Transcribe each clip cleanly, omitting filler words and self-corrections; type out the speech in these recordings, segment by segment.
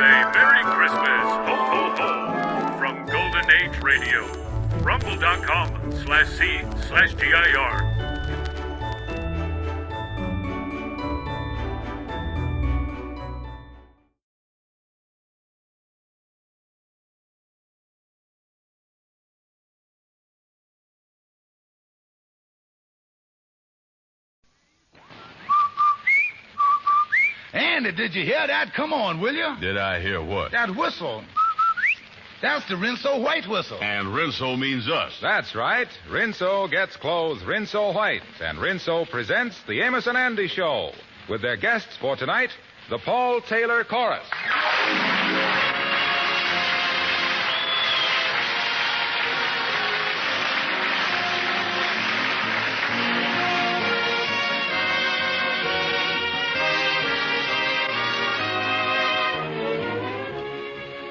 a Merry Christmas, ho, ho, ho, from Golden Age Radio, rumble.com/C/GIR. Andy, did you hear that? Come on, will you? Did I hear what? That whistle. That's the Rinso White whistle. And Rinso means us. That's right. Rinso gets clothes Rinso White, and Rinso presents the Amos and Andy Show with their guests for tonight, the Paul Taylor Chorus.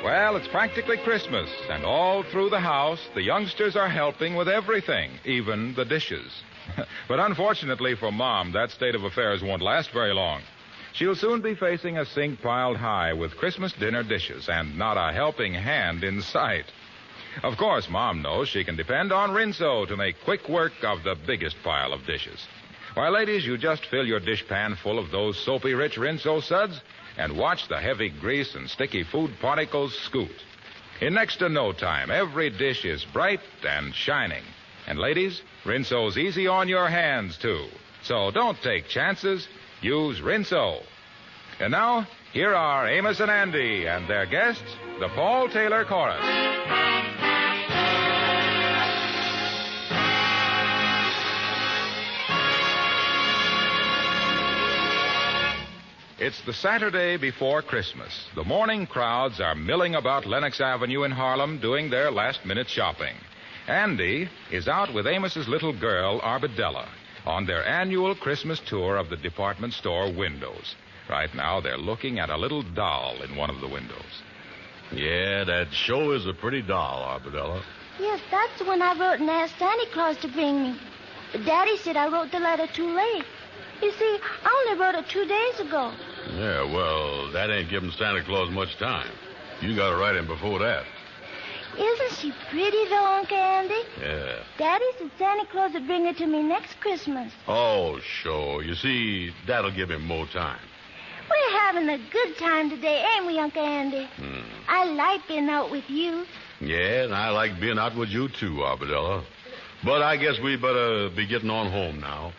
Well, it's practically Christmas, and all through the house, the youngsters are helping with everything, even the dishes. But unfortunately for Mom, that state of affairs won't last very long. She'll soon be facing a sink piled high with Christmas dinner dishes and not a helping hand in sight. Of course, Mom knows she can depend on Rinso to make quick work of the biggest pile of dishes. Why, ladies, you just fill your dishpan full of those soapy-rich Rinso suds and watch the heavy grease and sticky food particles scoot. In next to no time, every dish is bright and shining. And ladies, Rinso's easy on your hands, too. So don't take chances. Use Rinso. And now, here are Amos and Andy and their guests, the Paul Taylor Chorus. It's the Saturday before Christmas. The morning crowds are milling about Lenox Avenue in Harlem doing their last-minute shopping. Andy is out with Amos's little girl, Arbadella, on their annual Christmas tour of the department store windows. Right now, they're looking at a little doll in one of the windows. Yeah, that sure is a pretty doll, Arbadella. Yes, that's the one I wrote and asked Santa Claus to bring me. But Daddy said I wrote the letter too late. You see, I only wrote it 2 days ago. Yeah, well, that ain't giving Santa Claus much time. You got to write him before that. Isn't she pretty, though, Uncle Andy? Yeah. Daddy said Santa Claus would bring her to me next Christmas. Oh, sure. You see, that'll give him more time. We're having a good time today, ain't we, Uncle Andy? I like being out with you. Yeah, and I like being out with you, too, Arbadella. But I guess we better be getting on home now.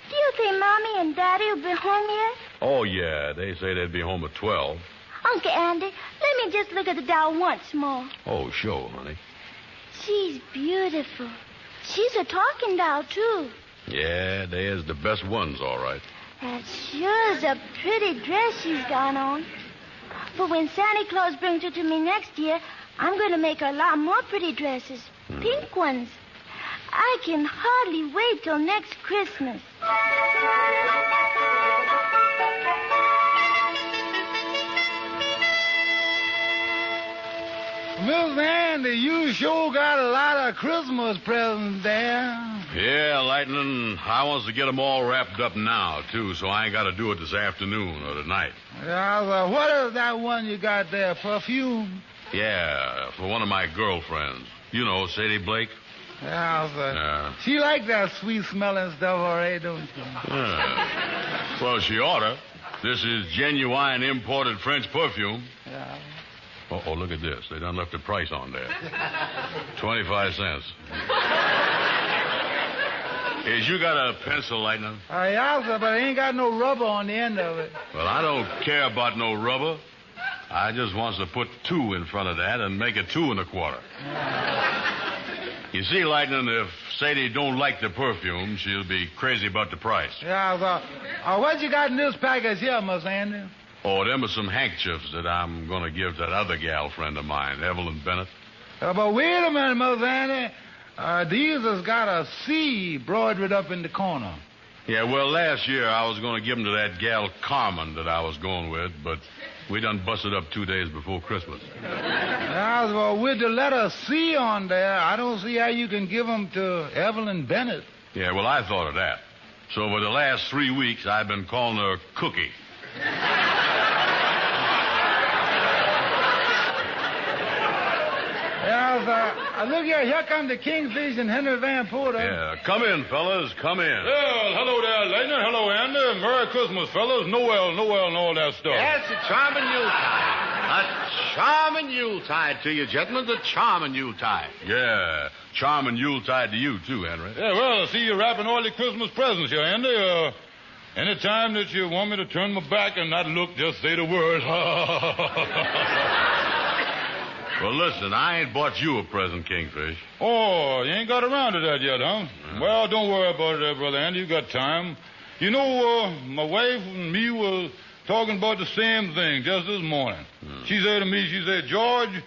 Do you think Mommy and Daddy will be home yet? Oh, yeah, they say they'd be home at 12. Uncle Andy, let me just look at the doll once more. Oh, sure, honey. She's beautiful. She's a talking doll, too. Yeah, they is the best ones, all right. That sure is a pretty dress she's got on. But when Santa Claus brings her to me next year, I'm going to make her a lot more pretty dresses. Pink ones. I can hardly wait till next Christmas. Miss Andy, you sure got a lot of Christmas presents there. Yeah, Lightning, I wants to get them all wrapped up now, too, so I ain't got to do it this afternoon or tonight. Yeah, what is that one you got there, perfume? Yeah, for one of my girlfriends. You know, Sadie Blake. Yeah, Yeah. She like that sweet-smelling stuff already, don't she? Yeah. Well, she oughta. This is genuine imported French perfume. Yeah. Oh, look at this. They done left a price on there. 25 cents. Is you got a pencil, Lightning? Yeah, sir, but I ain't got no rubber on the end of it. Well, I don't care about no rubber. I just wants to put 2 in front of that and make it 2 1/4. You see, Lightning, if Sadie don't like the perfume, she'll be crazy about the price. Yeah, sir. What you got in this package here, Miss Andy? Oh, them are some handkerchiefs that I'm going to give that other gal friend of mine, Evelyn Bennett. But wait a minute, Miss Andy. These has got a C broidered up in the corner. Yeah, well, last year I was going to give them to that gal Carmen that I was going with, but we done busted up 2 days before Christmas. Yeah, well, with the letter C on there, I don't see how you can give them to Evelyn Bennett. Yeah, well, I thought of that. So for the last 3 weeks, I've been calling her Cookie. Look here come the Kingfish and Henry Van Porter. Yeah, come in, fellas, come in. Well, hello there, Lightning. Hello, Andy. Merry Christmas, fellas. Noel, and all that stuff. Yes, a charming Yuletide. A charming Yuletide to you, gentlemen. A charming Yuletide. Yeah, charming Yuletide to you, too, Henry. Yeah, well, I see you wrapping all your Christmas presents here, Andy. Any time that you want me to turn my back and not look, just say the word. Well, listen, I ain't bought you a present, Kingfish. Oh, you ain't got around to that yet, huh? Yeah. Well, don't worry about it there, Brother Andy. You got time. You know, my wife and me were talking about the same thing just this morning. She said to me, George,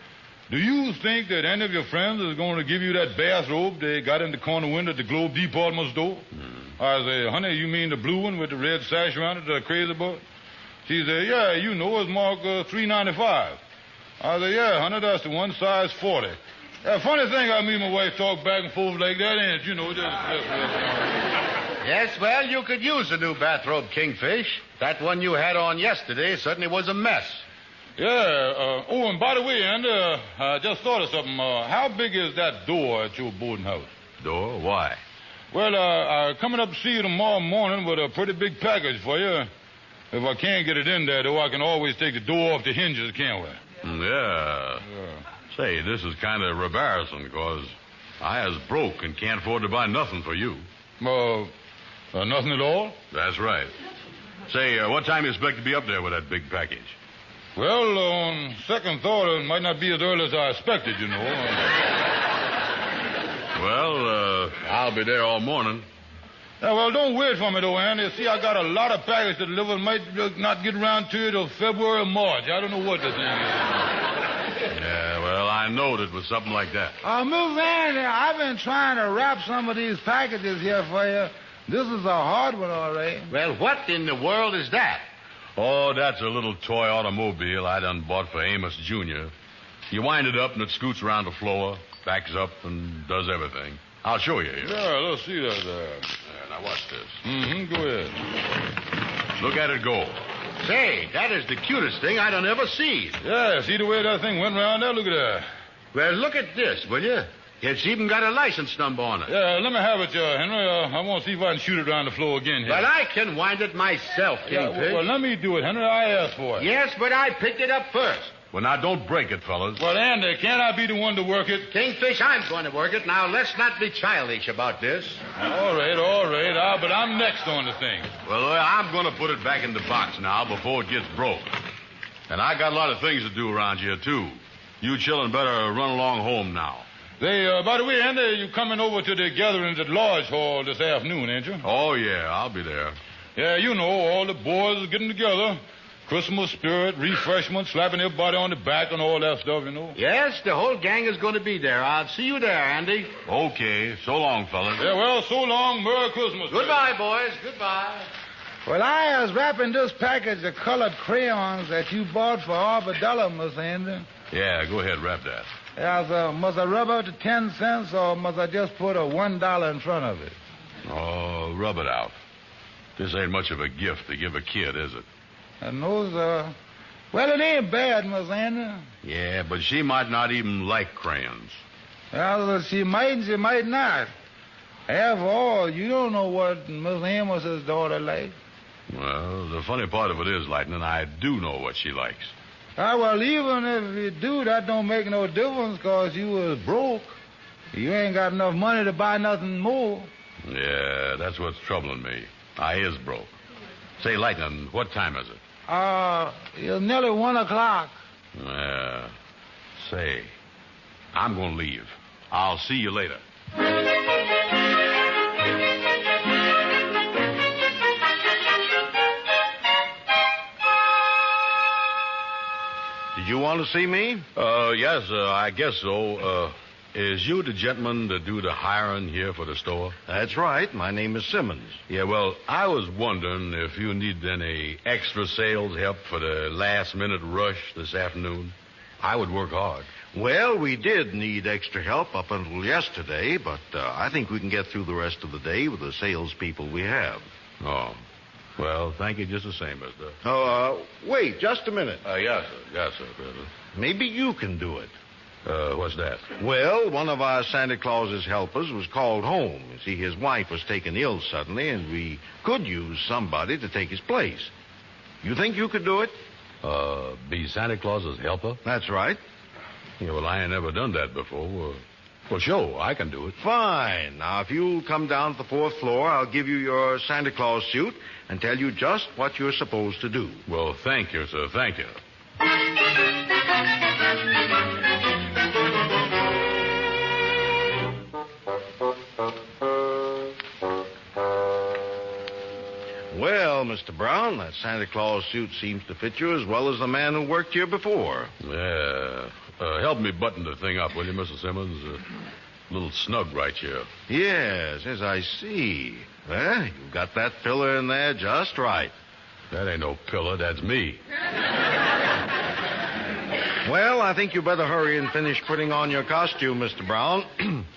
do you think that any of your friends is going to give you that bathrobe they got in the corner window at the Globe Department store? I said, honey, you mean the blue one with the red sash around it that I'm crazy about? She said, yeah, you know, it's marked $3.95. I said, yeah, honey, that's the one, size 40. Yeah, funny thing, I mean, my wife talk back and forth like that, ain't it? You know, Yes, well, you could use a new bathrobe, Kingfish. That one you had on yesterday certainly was a mess. Yeah, oh, and by the way, Andy, I just thought of something. How big is that door at your boarding house? Door? Why? Well, I'm coming up to see you tomorrow morning with a pretty big package for you. If I can't get it in there, though, I can always take the door off the hinges, can't we? Yeah. Say, this is kind of embarrassing, because I is broke and can't afford to buy nothing for you. Nothing at all? That's right. Say, what time you expect to be up there with that big package? Well, on second thought, it might not be as early as I expected, you know. Well, I'll be there all morning. Yeah, well, don't wait for me, though, Andy. See, I got a lot of package to deliver. Might not get around to you till February or March. I don't know what the thing is. Yeah, well, I knowed it was something like that. Miss Andy, I've been trying to wrap some of these packages here for you. This is a hard one, all right. Well, what in the world is that? Oh, that's a little toy automobile I done bought for Amos Jr. You wind it up and it scoots around the floor, backs up, and does everything. I'll show you here. Yeah, let's see that there. Now, watch this. Mm-hmm, go ahead. Look at it go. Say, that is the cutest thing I done ever seen. Yeah, see the way that thing went around there? Look at that. Well, look at this, will you? It's even got a license number on it. Yeah, let me have it, Henry. I want to see if I can shoot it around the floor again here. Well, I can wind it myself, Kingfish. Well, let me do it, Henry. I asked for it. Yes, but I picked it up first. Well, now, don't break it, fellas. Well, Andy, can't I be the one to work it? Kingfish, I'm going to work it. Now, let's not be childish about this. All right. But I'm next on the thing. Well, I'm going to put it back in the box now before it gets broke. And I got a lot of things to do around here, too. You children better run along home now. By the way, Andy, you coming over to the gatherings at Lodge Hall this afternoon, ain't you? Oh, yeah, I'll be there. Yeah, you know, all the boys are getting together. Christmas spirit, refreshment, slapping everybody on the back and all that stuff, you know. Yes, the whole gang is going to be there. I'll see you there, Andy. Okay, so long, fellas. Yeah, well, so long. Merry Christmas. Goodbye, boys. Goodbye. Well, I was wrapping this package of colored crayons that you bought for $1, Miss Andy. Yeah, go ahead, wrap that. Must I rub out the 10 cents, or must I just put a $1 in front of it? Oh, rub it out. This ain't much of a gift to give a kid, is it? And those, well, it ain't bad, Miss Andy. Yeah, but she might not even like crayons. Well, she might and she might not. After all, you don't know what Miss Amos's daughter likes. Well, the funny part of it is, Lightning, I do know what she likes. Well, even if you do, that don't make no difference, 'cause you was broke. You ain't got enough money to buy nothing more. Yeah, that's what's troubling me. I is broke. Say, Lightning, what time is it? It's nearly 1 o'clock. Yeah. Say, I'm going to leave. I'll see you later. Did you want to see me? Yes, I guess so. Is you the gentleman that do the hiring here for the store? That's right. My name is Simmons. Yeah, well, I was wondering if you need any extra sales help for the last-minute rush this afternoon. I would work hard. Well, we did need extra help up until yesterday, but I think we can get through the rest of the day with the salespeople we have. Oh. Well, thank you just the same, mister. Wait just a minute. Yes, sir. Yes, sir, brother. Maybe you can do it. What's that? Well, one of our Santa Claus's helpers was called home. You see, his wife was taken ill suddenly, and we could use somebody to take his place. You think you could do it? Be Santa Claus's helper? That's right. Yeah, well, I ain't never done that before. Well, sure, I can do it. Fine. Now, if you'll come down to the 4th floor, I'll give you your Santa Claus suit and tell you just what you're supposed to do. Well, thank you, sir. Thank you. Well, Mr. Brown, that Santa Claus suit seems to fit you as well as the man who worked here before. Yeah. Help me button the thing up, will you, Mr. Simmons? A little snug right here. Yes, I see. Well, you've got that pillar in there just right. That ain't no pillar. That's me. Well, I think you better hurry and finish putting on your costume, Mr. Brown.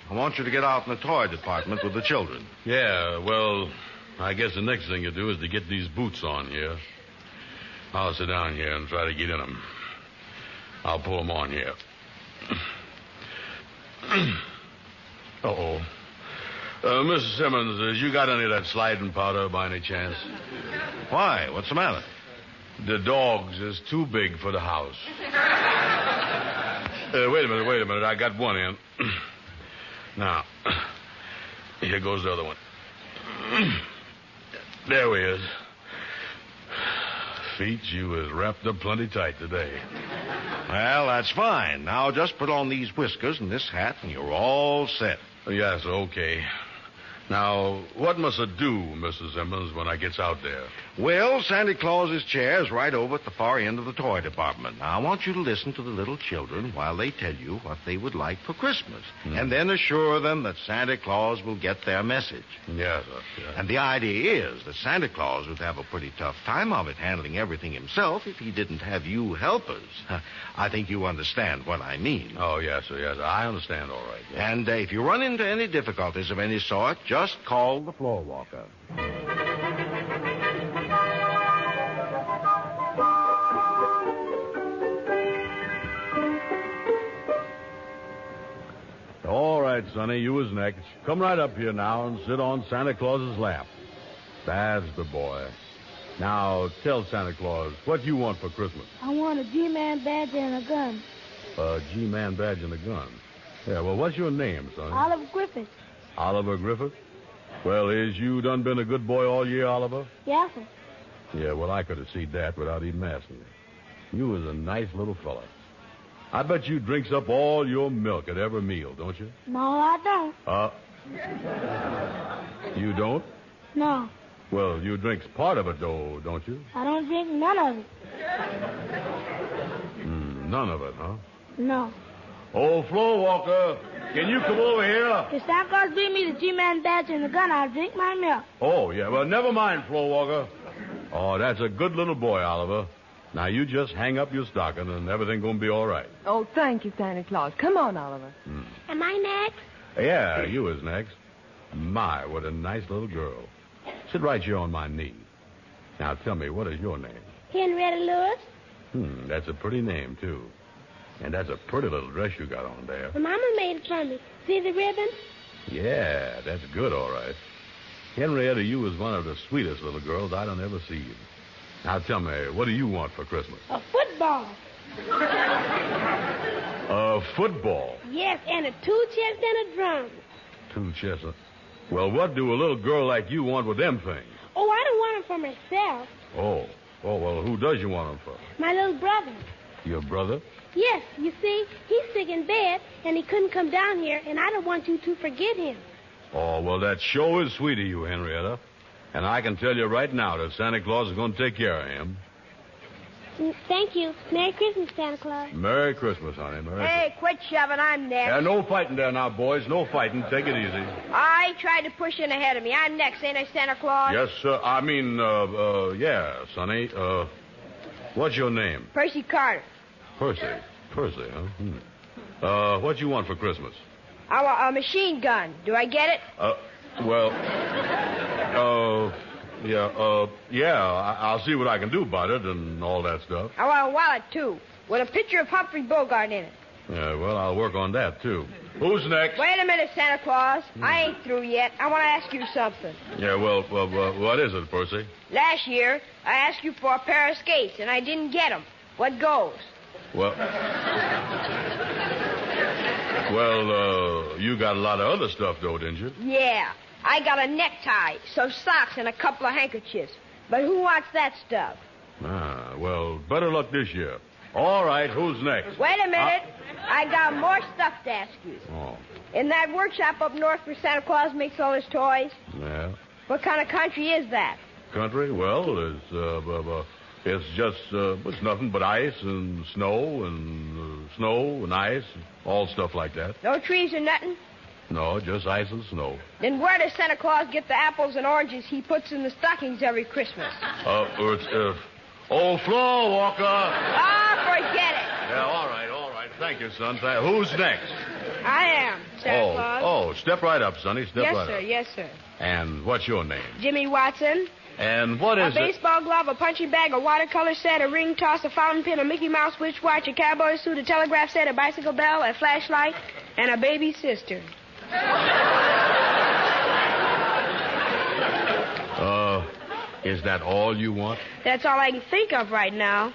I want you to get out in the toy department with the children. Yeah, well, I guess the next thing you do is to get these boots on here. I'll sit down here and try to get in them. I'll pull them on here. Uh-oh. Mrs. Simmons, you got any of that sliding powder by any chance? Why? What's the matter? The dogs is too big for the house. Wait a minute. I got one in. Now, here goes the other one. There he is. Feet, you was wrapped up plenty tight today. Well, that's fine. Now just put on these whiskers and this hat, and you're all set. Yes, okay. Now, what must I do, Mrs. Simmons, when I gets out there? Well, Santa Claus's chair is right over at the far end of the toy department. Now, I want you to listen to the little children while they tell you what they would like for Christmas. And then assure them that Santa Claus will get their message. Yes, sir. Yes. And the idea is that Santa Claus would have a pretty tough time of it handling everything himself if he didn't have you helpers. I think you understand what I mean. Oh, yes, sir, yes. I understand all right. Yes. And if you run into any difficulties of any sort, just call the floor walker. All right, Sonny, you was next. Come right up here now and sit on Santa Claus's lap. That's the boy. Now, tell Santa Claus, what you want for Christmas? I want a G-Man badge and a gun. A G-Man badge and a gun. Yeah, well, what's your name, Sonny? Oliver Griffith. Oliver Griffith? Well, is you done been a good boy all year, Oliver? Yes, sir. Yeah, well, I could have seen that without even asking you. You was a nice little fella. I bet you drinks up all your milk at every meal, don't you? No, I don't. You don't? No, Well, you drinks part of it, though, don't you? I don't drink none of it. None of it, huh? No. Oh, floor walker, can you come over here? If Santa Claus bring me the G-Man badge and the gun, I'll drink my milk. Oh, yeah, well, never mind, floor walker. Oh, that's a good little boy, Oliver. Now, you just hang up your stocking and everything gonna be all right. Oh, thank you, Santa Claus. Come on, Oliver. Am I next? Yeah, you is next. My, what a nice little girl. Sit right here on my knee. Now, tell me, what is your name? Henrietta Lewis. That's a pretty name, too. And that's a pretty little dress you got on there. My mama made it for me. See the ribbon? Yeah, that's good, all right. Henrietta, you was one of the sweetest little girls I done ever seen. Now, tell me, what do you want for Christmas? A football. A football. Yes, and a 2 chests and a drum. 2 chests. Well, what do a little girl like you want with them things? Oh, I don't want them for myself. Oh, well, who does you want them for? My little brother. Your brother? Yes, you see, he's sick in bed, and he couldn't come down here, and I don't want you to forget him. Oh, well, that sure is sweet of you, Henrietta. And I can tell you right now that Santa Claus is going to take care of him. Thank you. Merry Christmas, Santa Claus. Merry Christmas, honey. Merry Hey, quit shoving. I'm next. Christmas. No fighting there now, boys. No fighting. Take it easy. I tried to push in ahead of me. I'm next, ain't I, Santa Claus? Yes, sir. I mean, yeah, Sonny. What's your name? Percy Carter. Percy, huh? What you want for Christmas? I want a machine gun. Do I get it? I'll see what I can do about it and all that stuff. I want a wallet, too, with a picture of Humphrey Bogart in it. Yeah, well, I'll work on that, too. Who's next? Wait a minute, Santa Claus. I ain't through yet. I want to ask you something. Yeah, well, what is it, Percy? Last year, I asked you for a pair of skates, and I didn't get them. What goes? Well, you got a lot of other stuff, though, didn't you? Yeah. I got a necktie, some socks, and a couple of handkerchiefs. But who wants that stuff? Ah, well, better luck this year. All right, who's next? Wait a minute. I got more stuff to ask you. Oh, In that workshop up north where Santa Claus makes all his toys, yeah. what kind of country is that? Country? Well, it's just, it's nothing but ice and snow and ice, all stuff like that. No trees or nothing? No, just ice and snow. Then where does Santa Claus get the apples and oranges he puts in the stockings every Christmas? It's old floor walker. Ah, forget it. Yeah, all right. Thank you, son. Who's next? I am, Santa Claus. Step right up, Sonny. Step Yes, right sir. up. Yes, sir. And what's your name? Jimmy Watson. And what A is it? baseball glove, a punching bag, a watercolor set, a ring toss, a fountain pen, a Mickey Mouse wristwatch, a cowboy suit, a telegraph set, a bicycle bell, a flashlight, and a baby sister. Is that all you want? That's all I can think of right now.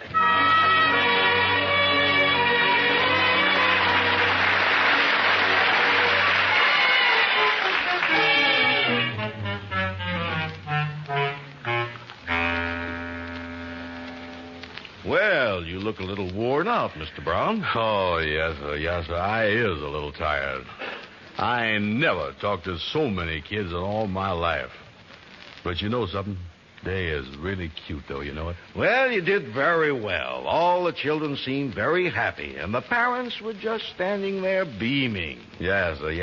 Well, you look a little worn out, Mr. Brown. Oh, yes, sir. I is a little tired. I ain't never talked to so many kids in all my life. But you know something? They is really cute, though, you know it? Well, you did very well. All the children seemed very happy, and the parents were just standing there beaming. Yes, I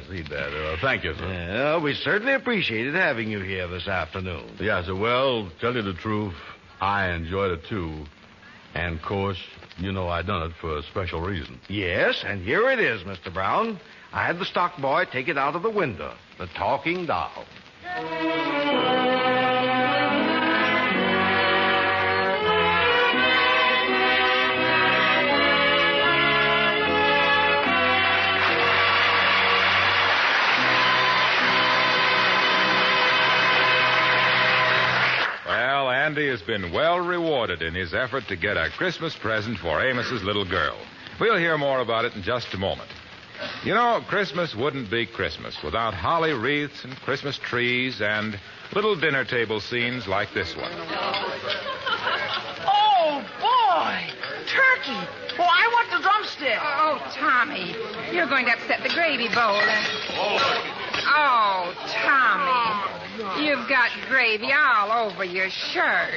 see that. Thank you, sir. Well, we certainly appreciated having you here this afternoon. Yes, sir. Well, tell you the truth, I enjoyed it, too. And, of course, you know I done it for a special reason. Yes, and here it is, Mr. Brown. I had the stock boy take it out of the window. The talking doll. Well, Andy has been well rewarded in his effort to get a Christmas present for Amos's little girl. We'll hear more about it in just a moment. You know, Christmas wouldn't be Christmas without holly wreaths and Christmas trees and little dinner table scenes like this one. Oh, boy! Turkey! Oh, I want the drumstick. Oh, Tommy, you're going to upset the gravy bowl. Oh, Tommy, you've got gravy all over your shirt.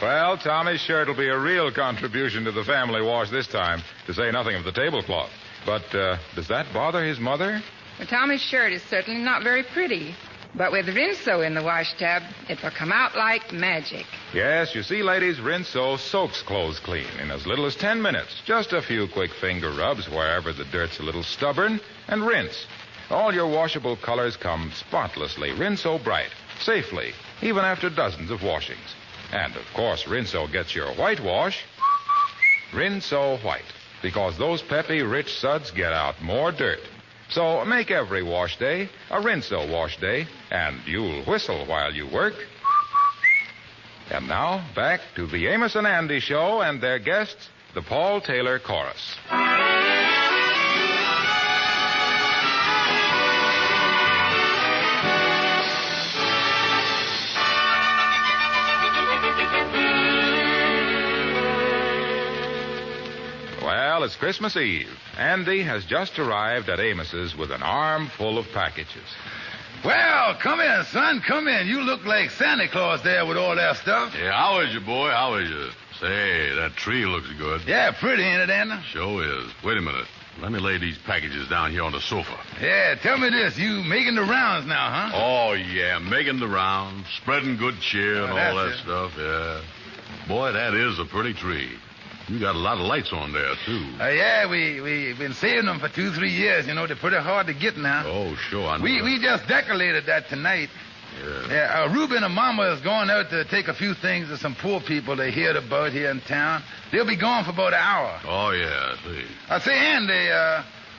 Well, Tommy's shirt will be a real contribution to the family wash this time, to say nothing of the tablecloth. But does that bother his mother? Well, Tommy's shirt is certainly not very pretty. But with Rinso in the wash tub, it will come out like magic. Yes, you see, ladies, Rinso soaks clothes clean in as little as 10 minutes. Just a few quick finger rubs wherever the dirt's a little stubborn, and rinse. All your washable colors come spotlessly, Rinso bright, safely, even after dozens of washings. And, of course, Rinso gets your whitewash Rinso white, because those peppy, rich suds get out more dirt. So make every wash day a Rinso wash day, and you'll whistle while you work. And now, back to the Amos and Andy Show and their guests, the Paul Taylor Chorus. Well, it's Christmas Eve. Andy has just arrived at Amos's with an arm full of packages. Well, come in, son. Come in. You look like Santa Claus there with all that stuff. Yeah, how is you, boy? How is you? Say, that tree looks good. Yeah, pretty, ain't it, Anna? Sure is. Wait a minute. Let me lay these packages down here on the sofa. Yeah, tell me this. You making the rounds now, huh? Oh, yeah, making the rounds, spreading good cheer and all that stuff, yeah. Boy, that is a pretty tree. You got a lot of lights on there, too. Yeah, we've been saving them for 2-3 years. You know, they're pretty hard to get now. Oh, sure, I know. We just decorated that tonight. Yeah, Reuben and Mama is going out to take a few things to some poor people they heard about here in town. They'll be gone for about an hour. Oh, yeah, I see. I say, Andy,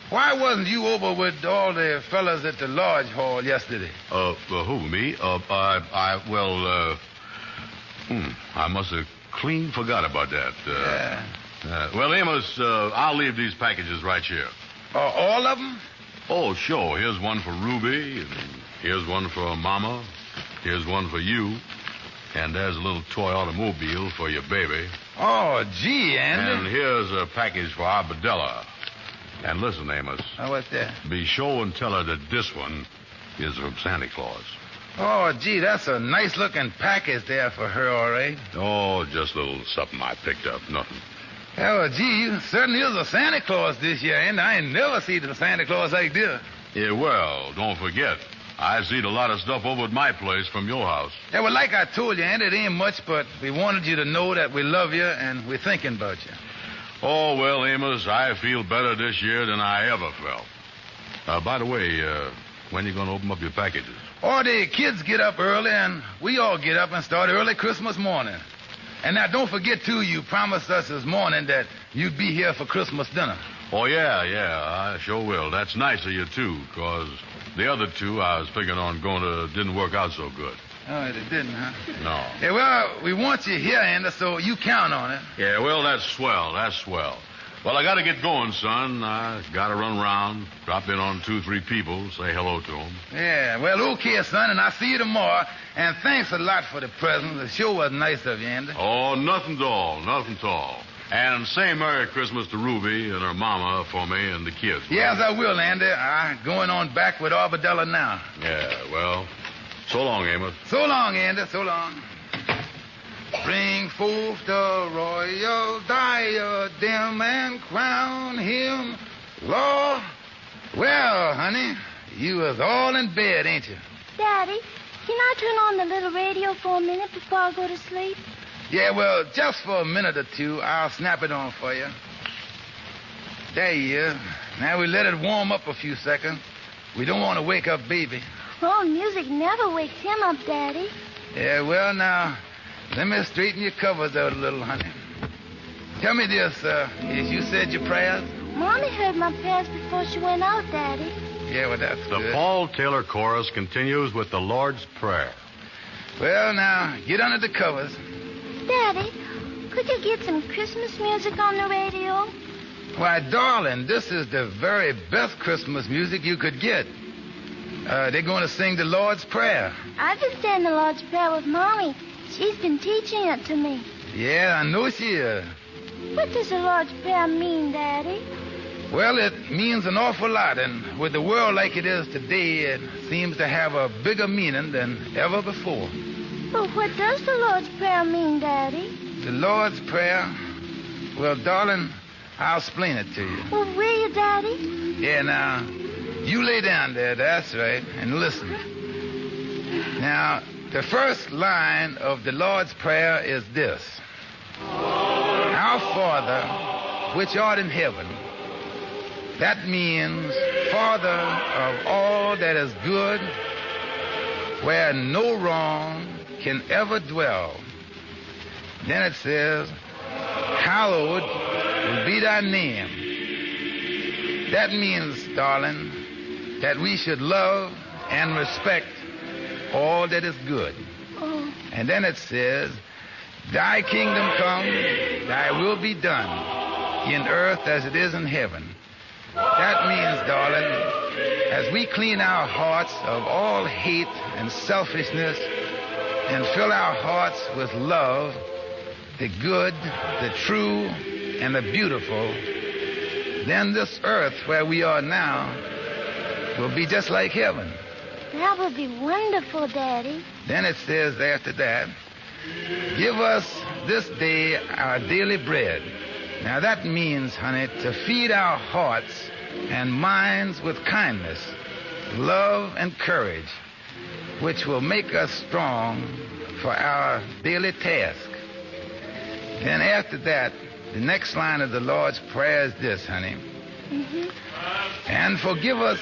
why wasn't you over with all the fellas at the lodge hall yesterday? Who, me? I must have clean forgot about that. Well, Amos, I'll leave these packages right here. All of them? Oh, sure. Here's one for Ruby, and here's one for Mama, here's one for you, and there's a little toy automobile for your baby. Oh, gee, Andy. And here's a package for Arbadella. And listen, Amos. What's that? Be sure and tell her that this one is from Santa Claus. Oh, gee, that's a nice-looking package there for her, all right. Oh, just a little something I picked up. Nothing. Oh, gee, you certainly is a Santa Claus this year, and I ain't never seen a Santa Claus like this. Yeah, well, don't forget, I seen a lot of stuff over at my place from your house. Yeah, well, like I told you, Andy, it ain't much, but we wanted you to know that we love you and we're thinking about you. Oh, well, Amos, I feel better this year than I ever felt. By the way, when you going to open up your packages? Oh, the kids get up early, and we all get up and start early Christmas morning. And now, don't forget, too, you promised us this morning that you'd be here for Christmas dinner. Oh, yeah, I sure will. That's nice of you, too, because the other two I was figuring on going to didn't work out so good. Oh, it didn't, huh? No. Yeah, well, we want you here, Andy, so you count on it. Yeah, well, that's swell. Well, I got to get going, son. I got to run around, drop in on 2-3 people, say hello to them. Yeah, well, okay, son, and I'll see you tomorrow. And thanks a lot for the present. The show was nice of you, Andy. Oh, nothing at all. And say Merry Christmas to Ruby and her mama for me and the kids. Yes, I will, Andy. I'm going on back with Arbadella now. Yeah, well, so long, Amos. So long, Andy, so long. Bring forth the royal diadem and crown him Lord. Well, honey, you was all in bed, ain't you? Daddy, can I turn on the little radio for a minute before I go to sleep? Yeah, well, just for a minute or two, I'll snap it on for you. There you is. Now we let it warm up a few seconds. We don't want to wake up baby. Oh, music never wakes him up, Daddy. Yeah, well, now, let me straighten your covers out a little, honey. Tell me this, as you said your prayers? Mommy heard my prayers before she went out, Daddy. Yeah, well, that's good. The Paul Taylor Chorus continues with the Lord's Prayer. Well, now, get under the covers. Daddy, could you get some Christmas music on the radio? Why, darling, this is the very best Christmas music you could get. They're going to sing the Lord's Prayer. I've been saying the Lord's Prayer with Mommy. She's been teaching it to me. Yeah, I know she is. What does the Lord's Prayer mean, Daddy? Well, it means an awful lot, and with the world like it is today, it seems to have a bigger meaning than ever before. But what does the Lord's Prayer mean, Daddy? The Lord's Prayer? Well, darling, I'll explain it to you. Well, will you, Daddy? Yeah, now, you lay down there, that's right, and listen. Now, the first line of the Lord's Prayer is this. Our Father, which art in heaven. That means Father of all that is good, where no wrong can ever dwell. Then it says, hallowed will be thy name. That means, darling, that we should love and respect all that is good. Oh. And then it says, thy kingdom come, thy will be done in earth as it is in heaven. That means, darling, as we clean our hearts of all hate and selfishness and fill our hearts with love, the good, the true, and the beautiful, then this earth where we are now will be just like heaven. That would be wonderful, Daddy. Then it says after that, give us this day our daily bread. Now that means, honey, to feed our hearts and minds with kindness, love, and courage, which will make us strong for our daily task. Then after that, the next line of the Lord's Prayer is this, honey. Mm-hmm. And forgive us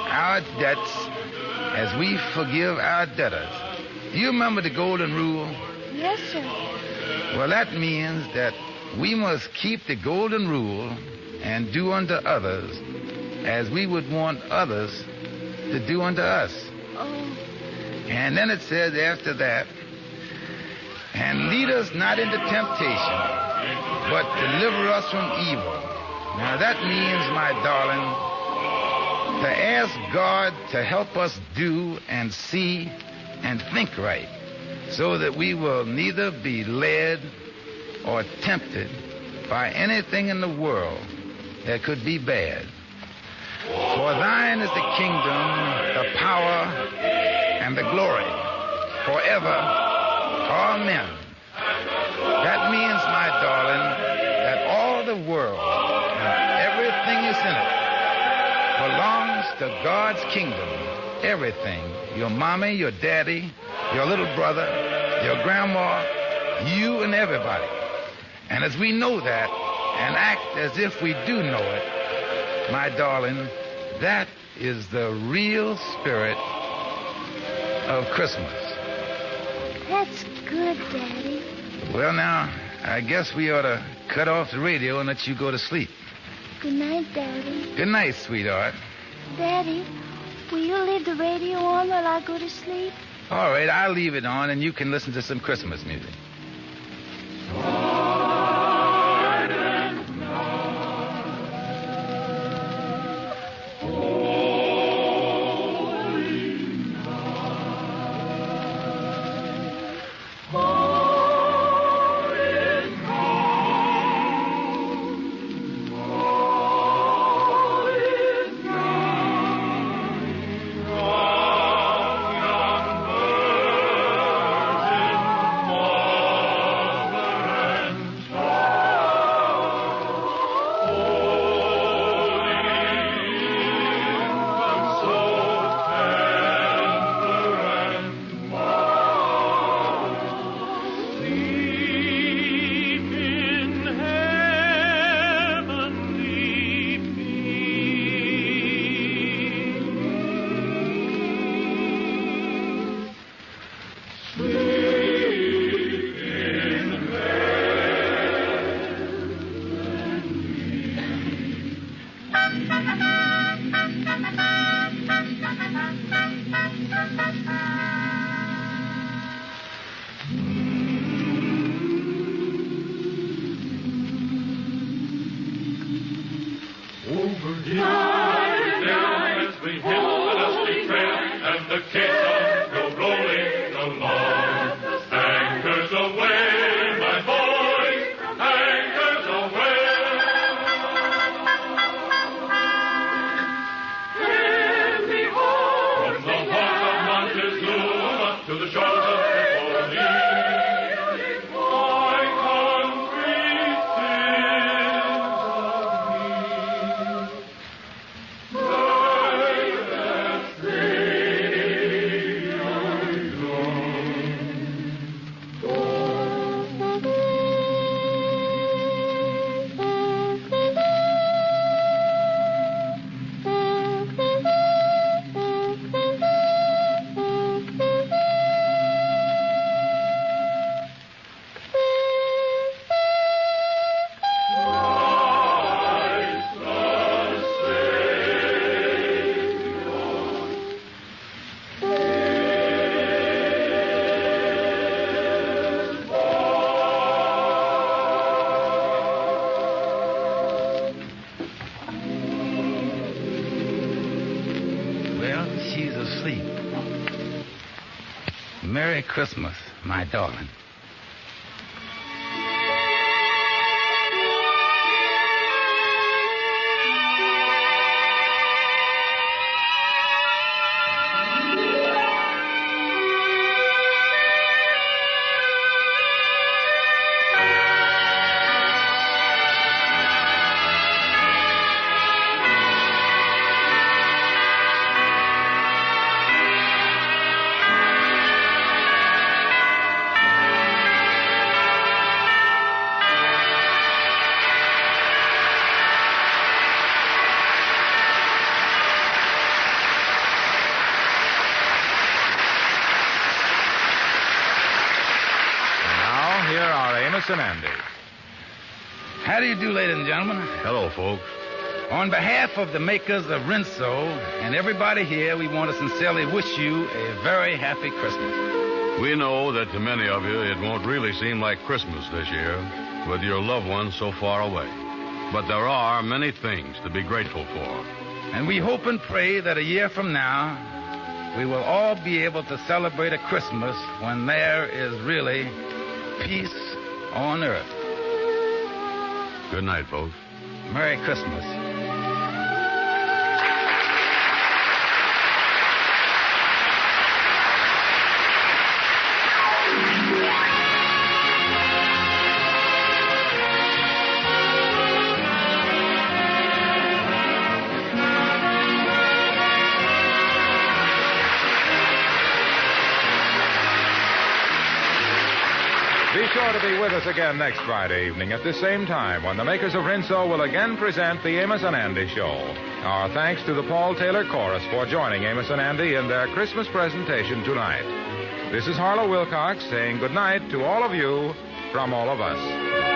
our debts as we forgive our debtors. You remember the golden rule? Yes, sir. Well, that means that we must keep the golden rule and do unto others as we would want others to do unto us. Oh. And then it says after that, and lead us not into temptation, but deliver us from evil. Now that means, my darling, to ask God to help us do and see and think right, so that we will neither be led or tempted by anything in the world that could be bad. For thine is the kingdom, the power, and the glory, forever. Amen. That means, my darling, that all the world and everything is in it belongs to God's kingdom. Everything. Your mommy, your daddy, your little brother, your grandma, you and everybody. And as we know that and act as if we do know it, my darling, that is the real spirit of Christmas. That's good, Daddy. Well, now, I guess we ought to cut off the radio and let you go to sleep. Good night, Daddy. Good night, sweetheart. Daddy, will you leave the radio on while I go to sleep? All right, I'll leave it on and you can listen to some Christmas music. She's asleep. Merry Christmas, my darling. and Andy. How do you do, ladies and gentlemen? Hello, folks. On behalf of the makers of Rinso and everybody here, we want to sincerely wish you a very happy Christmas. We know that to many of you, it won't really seem like Christmas this year with your loved ones so far away. But there are many things to be grateful for. And we hope and pray that a year from now, we will all be able to celebrate a Christmas when there is really peace on earth. Good night, folks. Merry Christmas. Be sure to be with us again next Friday evening at the same time when the makers of Rinso will again present the Amos and Andy Show. Our thanks to the Paul Taylor Chorus for joining Amos and Andy in their Christmas presentation tonight. This is Harlow Wilcox saying good night to all of you from all of us.